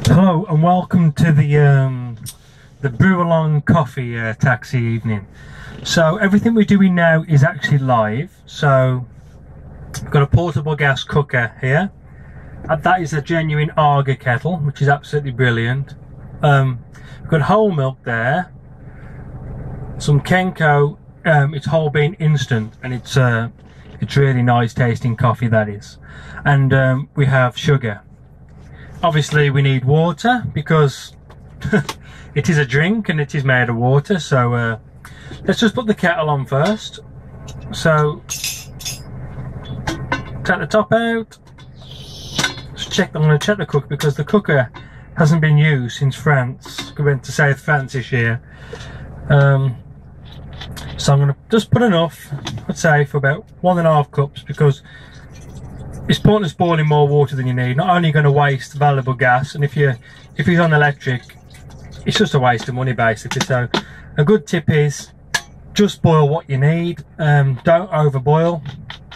Hello and welcome to the brew along coffee taxi evening. So everything we're doing now is actually live. So we've got a portable gas cooker here, and that is a genuine Arga kettle, which is absolutely brilliant. We've got whole milk there, some Kenko, it's whole bean instant, and it's really nice tasting coffee, that is. And we have sugar. Obviously we need water because it is a drink and it is made of water. So let's just put the kettle on first. So take the top out. I'm going to check the cooker because the cooker hasn't been used since France. We went to South France this year. So I'm going to just put enough, I'd say, for about 1.5 cups, because it's pointless boiling more water than you need. Not only going to waste valuable gas, and if you're on electric, it's just a waste of money basically. So a good tip is just boil what you need. Don't overboil.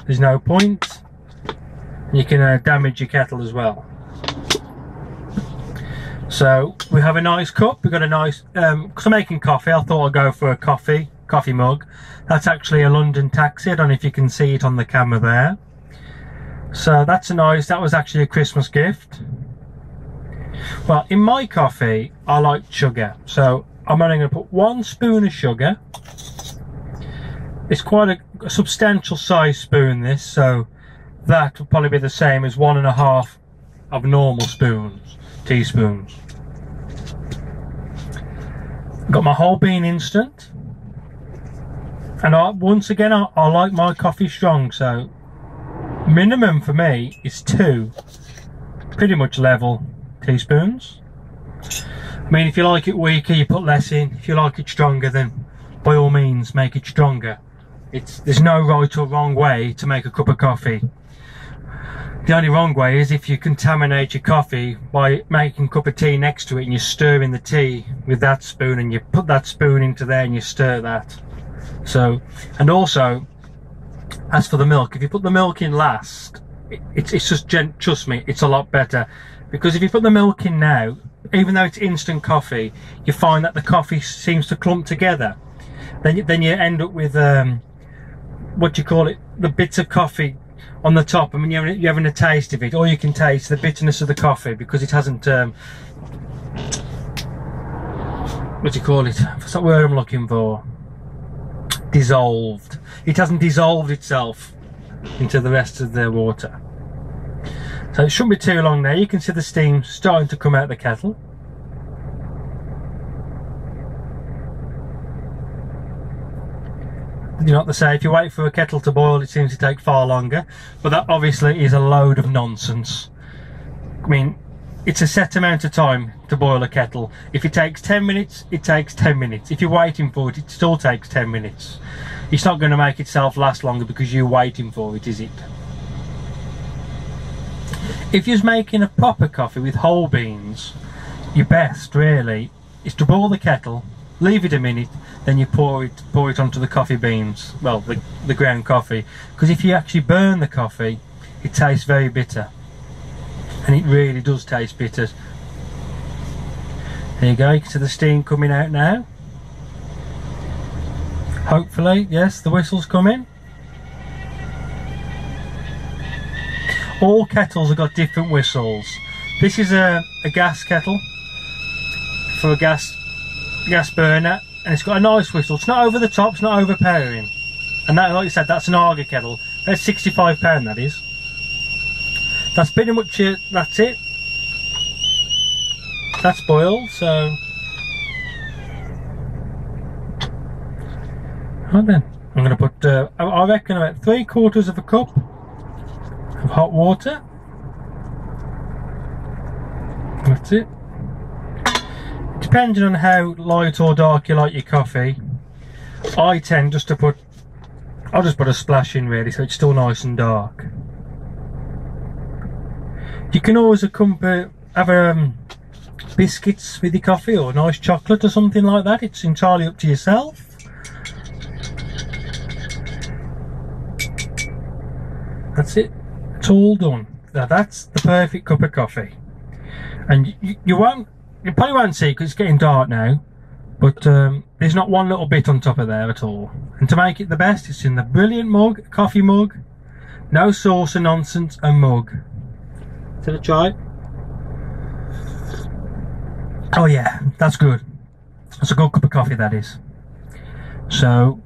There's no point. You can damage your kettle as well. So we have a nice cup. We've got a nice because I'm making coffee, I thought I'd go for a coffee mug. That's actually a London taxi. I don't know if you can see it on the camera there. So that's that was actually a Christmas gift. Well, in my coffee I like sugar, so I'm only going to put 1 spoon of sugar. It's quite a substantial size spoon, this, so that would probably be the same as 1.5 of normal teaspoons. Got my whole bean instant, and once again I like my coffee strong, so minimum for me is 2 pretty much level teaspoons. I mean, if you like it weaker, you put less in. If you like it stronger, then by all means make it stronger. There's no right or wrong way to make a cup of coffee. The only wrong way is if you contaminate your coffee by making a cup of tea next to it and you're stirring the tea with that spoon, and you put that spoon into there and you stir that. So, and also, as for the milk, if you put the milk in last, it's just, trust me, it's a lot better. Because if you put the milk in now, even though it's instant coffee, you find that the coffee seems to clump together. Then you end up with what do you call it, the bits of coffee on the top. I mean, you're having a taste of it, or you can taste the bitterness of the coffee because it hasn't what do you call it, what's that word I'm looking for, dissolved. It hasn't dissolved itself into the rest of the water. So it shouldn't be too long now. You can see the steam starting to come out of the kettle. You know what they say, if you wait for a kettle to boil, it seems to take far longer. But that obviously is a load of nonsense. I mean, it's a set amount of time to boil a kettle. If it takes 10 minutes, it takes 10 minutes. If you're waiting for it, it still takes 10 minutes. It's not going to make itself last longer because you're waiting for it, is it? If you're making a proper coffee with whole beans, your best really is to boil the kettle, leave it a minute, then you pour it onto the coffee beans, well, the ground coffee, because if you actually burn the coffee, it tastes very bitter, and it really does taste bitter. There you go, you can see the steam coming out now. Hopefully, yes, the whistle's coming. All kettles have got different whistles. This is a gas kettle for a gas burner, and it's got a nice whistle. It's not over the top, it's not overpowering. And that, like I said, that's an Arga kettle. That's £65, that is. That's pretty much it. That's it. That's boiled, so. Right then, I'm going to put, I reckon, about 3/4 of a cup of hot water. That's it. Depending on how light or dark you like your coffee, I tend just to I'll just put a splash in really, so it's still nice and dark. You can always have biscuits with your coffee, or nice chocolate or something like that. It's entirely up to yourself. That's it. It's all done. Now that's the perfect cup of coffee. And you probably won't see because it's getting dark now, but there's not one little bit on top of there at all. And to make it the best, it's in the brilliant mug, coffee mug, no sauce and nonsense, a mug. Did I try it? Oh yeah, that's good. That's a good cup of coffee, that is. So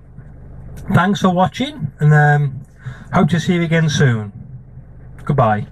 thanks for watching, and hope to see you again soon. Goodbye.